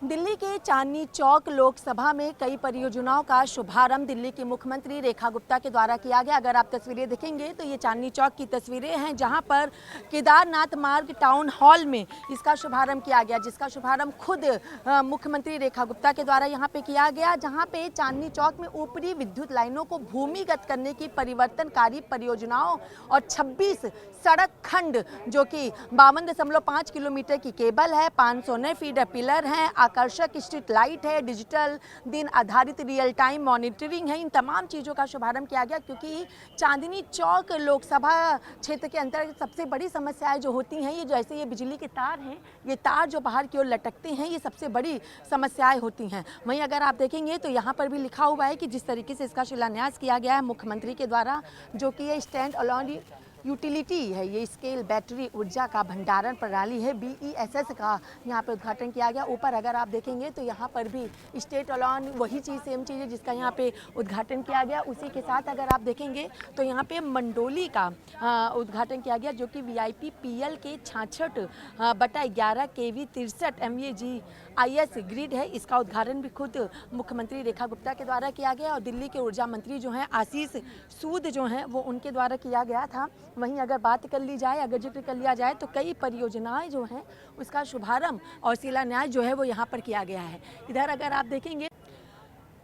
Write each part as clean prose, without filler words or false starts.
दिल्ली के चांदनी चौक लोकसभा में कई परियोजनाओं का शुभारंभ दिल्ली की मुख्यमंत्री रेखा गुप्ता के द्वारा किया गया। अगर आप तस्वीरें देखेंगे तो ये चांदनी चौक की तस्वीरें हैं, जहां पर केदारनाथ मार्ग टाउन हॉल में इसका शुभारंभ किया गया, जिसका शुभारंभ खुद मुख्यमंत्री रेखा गुप्ता के द्वारा यहां पे किया गया। जहां पे चांदनी चौक में ऊपरी विद्युत लाइनों को भूमिगत करने की परिवर्तनकारी परियोजनाओं और 26 सड़क खंड जो कि 52.5 किलोमीटर की केबल है, 509 फीट पिलर हैं, आकर्षक स्ट्रीट लाइट है, डिजिटल दिन आधारित रियल टाइम मॉनिटरिंग है, इन तमाम चीज़ों का शुभारंभ किया गया। क्योंकि चांदनी चौक लोकसभा क्षेत्र के अंतर्गत सबसे बड़ी समस्याएं जो होती हैं, ये जैसे ये बिजली के तार हैं, ये तार जो बाहर की ओर लटकते हैं, ये सबसे बड़ी समस्याएं होती हैं। वहीं अगर आप देखेंगे तो यहाँ पर भी लिखा हुआ है कि जिस तरीके से इसका शिलान्यास किया गया है मुख्यमंत्री के द्वारा, जो कि ये स्टैंड अलोन यूटिलिटी है, ये स्केल बैटरी ऊर्जा का भंडारण प्रणाली है, BESS का यहाँ पे उद्घाटन किया गया। ऊपर अगर आप देखेंगे तो यहाँ पर भी स्टेट अलोन वही चीज़ सेम चीज़ है जिसका यहाँ पे उद्घाटन किया गया। उसी के साथ अगर आप देखेंगे तो यहाँ पे मंडोली का उद्घाटन किया गया, जो कि VIP PL के 66/11 kV 63 MVA GIS ग्रिड है। इसका उद्घाटन भी खुद मुख्यमंत्री रेखा गुप्ता के द्वारा किया गया और दिल्ली के ऊर्जा मंत्री जो हैं आशीष सूद जो हैं वो उनके द्वारा किया गया था। वहीं अगर बात कर ली जाए, अगर जिक्र कर लिया जाए तो कई परियोजनाएं जो हैं उसका शुभारंभ और शिलान्यास जो है वो यहाँ पर किया गया है। इधर अगर आप देखेंगे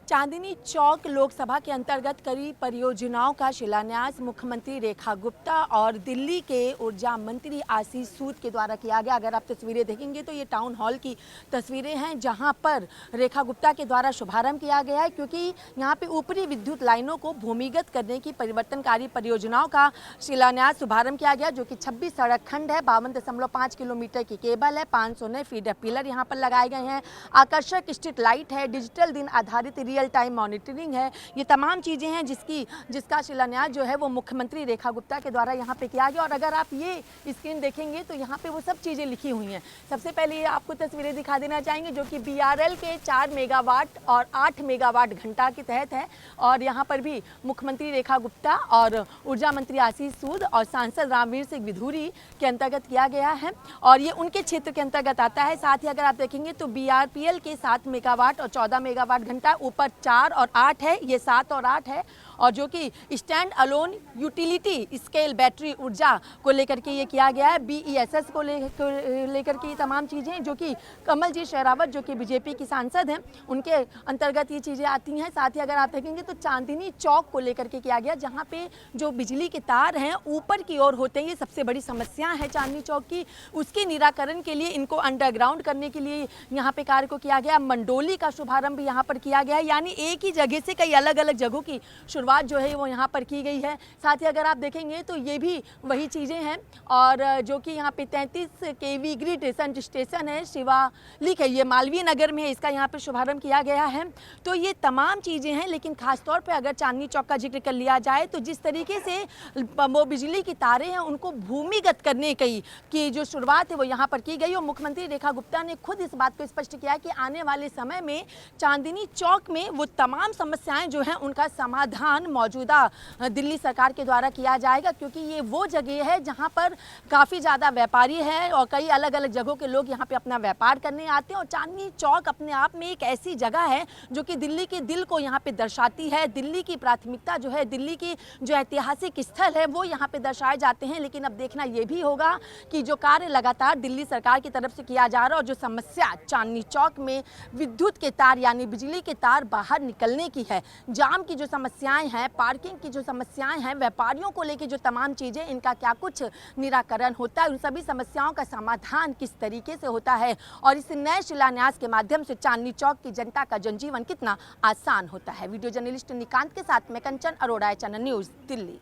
चांदनी चौक लोकसभा के अंतर्गत कई परियोजनाओं का शिलान्यास मुख्यमंत्री रेखा गुप्ता और दिल्ली के ऊर्जा मंत्री आशीष सूद के द्वारा किया गया। अगर आप तस्वीरें देखेंगे तो ये टाउन हॉल की तस्वीरें हैं, जहां पर रेखा गुप्ता के द्वारा शुभारंभ किया गया है। क्योंकि यहां पे ऊपरी विद्युत लाइनों को भूमिगत करने की परिवर्तनकारी परियोजनाओं का शिलान्यास शुभारंभ किया गया, जो कि 26 सड़क खंड है, 52.5 किलोमीटर की केबल है, 509 फीट पिलर यहाँ पर लगाए गए हैं, आकर्षक स्ट्रीट लाइट है, डिजिटल दिन आधारित रियल टाइम मॉनिटरिंग है। ये तमाम चीज़ें हैं जिसका शिलान्यास जो है वो मुख्यमंत्री रेखा गुप्ता के द्वारा यहाँ पे किया गया। और अगर आप ये स्क्रीन देखेंगे तो यहाँ पे वो सब चीज़ें लिखी हुई हैं। सबसे पहले ये आपको तस्वीरें दिखा देना चाहेंगे, जो कि BRL के 4 मेगावाट और 8 मेगावाट घंटा के तहत है। और यहाँ पर भी मुख्यमंत्री रेखा गुप्ता और ऊर्जा मंत्री आशीष सूद और सांसद रामवीर सिंह विधूरी के अंतर्गत किया गया है और ये उनके क्षेत्र के अंतर्गत आता है। साथ ही अगर आप देखेंगे तो BRPL के 7 मेगावाट और 14 मेगावाट घंटा, ऊपर 4 और 8 है, ये 7 और 8 है। और जो कि stand alone utility scale battery ऊर्जा को लेकर के ये किया गया है, BESS को लेकर के ये तमाम चीज़ें, जो कि कमल जी शेरावत जो कि BJP की सांसद हैं उनके अंतर्गत ये चीज़ें आती हैं। साथ ही अगर आप देखेंगे तो चांदनी चौक को लेकर के किया गया, जहाँ पे जो बिजली के तार हैं ऊपर की ओर होते हैं, ये सबसे बड़ी समस्या है चांदनी चौक की। उसके निराकरण के लिए, इनको अंडरग्राउंड करने के लिए यहाँ पे कार्य को किया गया। मंडोली का शुभारंभ यहाँ पर किया गया है, यानी एक ही जगह से कई अलग अलग जगहों की शुरुआत जो है वो यहाँ पर की गई है। साथ ही अगर आप देखेंगे तो ये भी वही चीज़ें हैं, और जो कि यहाँ पे 33 kV ग्रिड संट स्टेशन है, शिवालिक है, ये मालवीय नगर में है, इसका यहाँ पे शुभारंभ किया गया है। तो ये तमाम चीज़ें हैं, लेकिन खासतौर पे अगर चांदनी चौक का जिक्र कर लिया जाए तो जिस तरीके से वो बिजली की तारें हैं उनको भूमिगत करने की जो शुरुआत है वो यहाँ पर की गई। और मुख्यमंत्री रेखा गुप्ता ने खुद इस बात को स्पष्ट किया कि आने वाले समय में चांदनी चौक में वो तमाम समस्याएं जो हैं उनका समाधान मौजूदा दिल्ली सरकार के द्वारा किया जाएगा। क्योंकि ये वो जगह है जहां पर काफ़ी ज़्यादा व्यापारी हैं और कई अलग अलग जगहों के लोग यहां पे अपना व्यापार करने आते हैं। और चांदनी चौक अपने आप में एक ऐसी जगह है जो कि दिल्ली के दिल को यहां पे दर्शाती है। दिल्ली की प्राथमिकता जो है, दिल्ली की जो ऐतिहासिक स्थल है वो यहाँ पे दर्शाए जाते हैं। लेकिन अब देखना ये भी होगा कि जो कार्य लगातार दिल्ली सरकार की तरफ से किया जा रहा है और जो समस्या चांदनी चौक में विद्युत के तार यानी बिजली के तार बाहर निकलने की है, जाम की जो समस्याएं हैं, पार्किंग की जो समस्याएं हैं, व्यापारियों को लेकर जो तमाम चीज़ें, इनका क्या कुछ निराकरण होता है, उन सभी समस्याओं का समाधान किस तरीके से होता है और इस नए शिलान्यास के माध्यम से चांदनी चौक की जनता का जनजीवन कितना आसान होता है। वीडियो जर्नलिस्ट निकांत के साथ मैं कंचन अरोड़ा, चैनल न्यूज़, दिल्ली।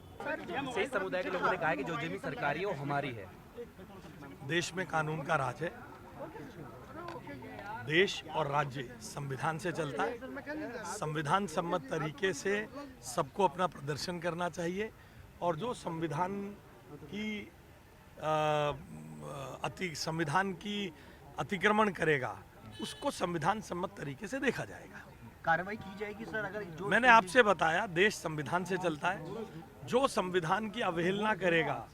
शेष समुदाय के लोगों ने कहा है कि जो जमीन सरकारी है वो हमारी है। देश में कानून का राज है। देश और राज्य संविधान से चलता है। संविधान सम्मत तरीके से सबको अपना प्रदर्शन करना चाहिए और जो संविधान की अतिक्रमण करेगा उसको संविधान सम्मत तरीके से देखा जाएगा, कार्रवाई की जाएगी। सर, अगर जो मैंने आपसे बताया देश संविधान से चलता है। जो संविधान की अवहेलना करेगा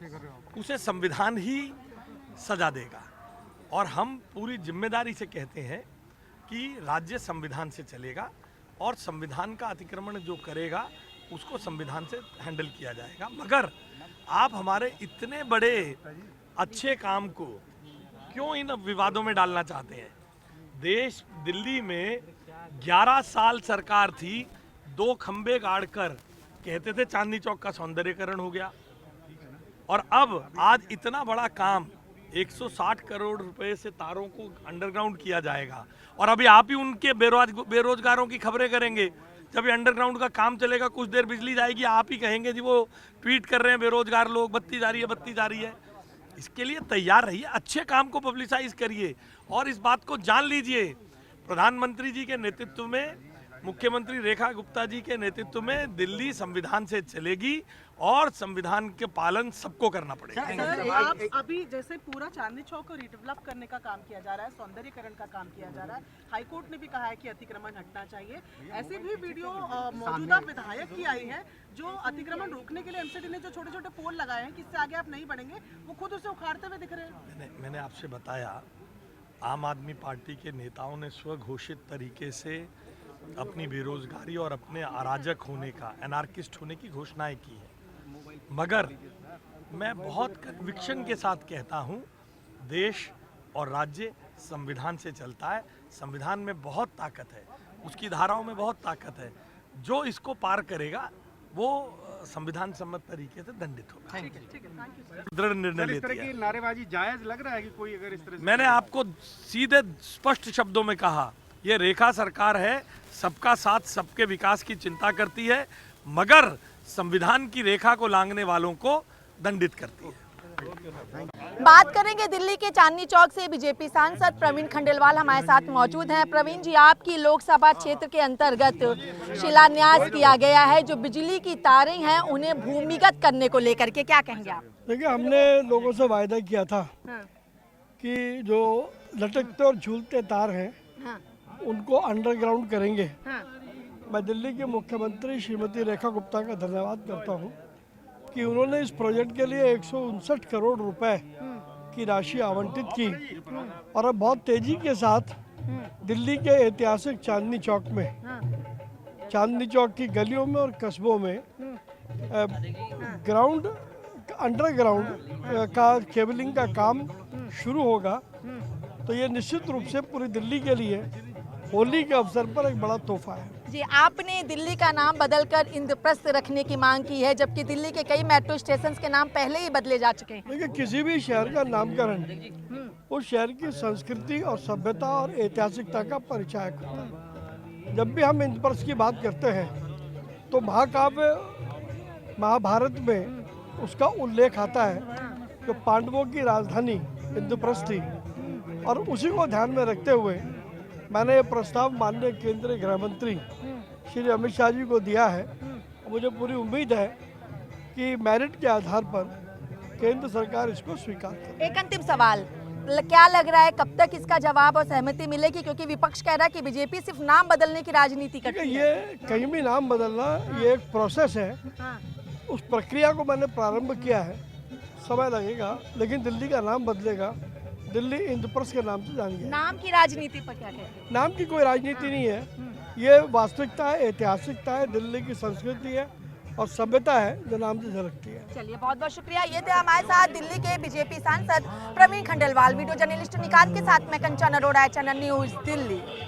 उसे संविधान ही सजा देगा। और हम पूरी जिम्मेदारी से कहते हैं कि राज्य संविधान से चलेगा और संविधान का अतिक्रमण जो करेगा उसको संविधान से हैंडल किया जाएगा। मगर आप हमारे इतने बड़े अच्छे काम को क्यों इन विवादों में डालना चाहते हैं? दिल्ली में 11 साल सरकार थी, 2 खंबे गाड़कर कहते थे चांदनी चौक का सौंदर्यीकरण हो गया, और अब आज इतना बड़ा काम 160 करोड़ रुपए से तारों को अंडरग्राउंड किया जाएगा। और अभी आप ही उनके बेरोजगारों की खबरें करेंगे। जब ये अंडरग्राउंड का काम चलेगा, कुछ देर बिजली जाएगी, आप ही कहेंगे जी वो ट्वीट कर रहे हैं बेरोजगार लोग, बत्ती जा रही है, बत्ती जा रही है। इसके लिए तैयार रहिए, अच्छे काम को पब्लिसाइज करिए और इस बात को जान लीजिए, प्रधानमंत्री जी के नेतृत्व में, मुख्यमंत्री रेखा गुप्ता जी के नेतृत्व में दिल्ली संविधान से चलेगी और संविधान के पालन सबको करना पड़ेगा। सर, आप अभी जैसे पूरा चांदनी चौक को रिडेवलप करने का काम किया जा रहा है, सौंदर्यीकरण का काम किया जा रहा है, हाईकोर्ट ने भी कहा है कि अतिक्रमण हटना चाहिए। ऐसे भी वीडियो मौजूदा विधायक की आई है जो अतिक्रमण रोकने के लिए एमसीडी ने जो छोटे छोटे पोल लगाए हैं कि इससे आगे आप नहीं बढ़ेंगे, वो खुद उसे उखाड़ते हुए दिख रहे हैं। मैंने आपसे बताया, आम आदमी पार्टी के नेताओं ने स्वघोषित तरीके से अपनी बेरोजगारी और अपने अराजक होने का, एनार्किस्ट होने की घोषणाएं की है। मगर मैं बहुत कन्विक्शन के साथ कहता हूं, देश और राज्य संविधान से चलता है, संविधान में बहुत ताकत है, उसकी धाराओं में बहुत ताकत है। जो इसको पार करेगा वो संविधान सम्मत तरीके से दंडित होगा। दृढ़ निर्णय लेती है। नारेबाजी जायज लग रहा है कि कोई अगर इस तरह से, मैंने आपको सीधे स्पष्ट शब्दों में कहा, ये रेखा सरकार है, सबका साथ सबके विकास की चिंता करती है, मगर संविधान की रेखा को लांघने वालों को दंडित करती है। बात करेंगे दिल्ली के चांदनी चौक से। बीजेपी सांसद प्रवीण खंडेलवाल हमारे साथ मौजूद हैं। प्रवीण जी, आपकी लोकसभा क्षेत्र के अंतर्गत शिलान्यास किया गया है, जो बिजली की तारें हैं उन्हें भूमिगत करने को लेकर के, क्या कहेंगे आप? देखिए, हमने लोगों से वायदा किया था कि जो लटकते और झूलते तार हैं उनको अंडरग्राउंड करेंगे। मैं दिल्ली के मुख्यमंत्री श्रीमती रेखा गुप्ता का धन्यवाद करता हूं कि उन्होंने इस प्रोजेक्ट के लिए 159 करोड़ रुपए की राशि आवंटित की और अब बहुत तेजी के साथ दिल्ली के ऐतिहासिक चांदनी चौक की गलियों में और कस्बों में अंडरग्राउंड का केबलिंग का काम शुरू होगा। तो ये निश्चित रूप से पूरी दिल्ली के लिए होली के अवसर पर एक बड़ा तोहफा है। जी, आपने दिल्ली का नाम बदलकर इंद्रप्रस्थ रखने की मांग की है, जबकि दिल्ली के कई मेट्रो स्टेशन के नाम पहले ही बदले जा चुके हैं। देखिए, किसी भी शहर का नामकरण उस शहर की संस्कृति और सभ्यता और ऐतिहासिकता का परिचायक होता है। जब भी हम इंद्रप्रस्थ की बात करते हैं तो महाकाव्य महाभारत में उसका उल्लेख आता है, जो पांडवों की राजधानी इंद्रप्रस्थ थी, और उसी को ध्यान में रखते हुए मैंने ये प्रस्ताव माननीय केंद्रीय गृह मंत्री श्री अमित शाह जी को दिया है। मुझे पूरी उम्मीद है कि मेरिट के आधार पर केंद्र सरकार इसको स्वीकार करेगी। एक अंतिम सवाल, क्या लग रहा है कब तक इसका जवाब और सहमति मिलेगी? क्योंकि विपक्ष कह रहा है कि बीजेपी सिर्फ नाम बदलने की राजनीति करती है। ये कहीं भी नाम बदलना ये एक प्रोसेस है, उस प्रक्रिया को मैंने प्रारंभ किया है, समय लगेगा, लेकिन दिल्ली का नाम बदलेगा, दिल्ली इंद्रप्रस्थ के नाम से जानी जाएगी। नाम की राजनीति पर क्या कहते हैं? नाम की कोई राजनीति नहीं है, ये वास्तविकता है, ऐतिहासिकता है, दिल्ली की संस्कृति है और सभ्यता है जो नाम से झलकती है। चलिए, बहुत बहुत शुक्रिया। ये थे हमारे साथ दिल्ली के बीजेपी सांसद प्रवीण खंडेलवाल। वीडियो जर्नलिस्ट निकात के साथ मैं कंचन अरोड़ा, चैनल न्यूज दिल्ली।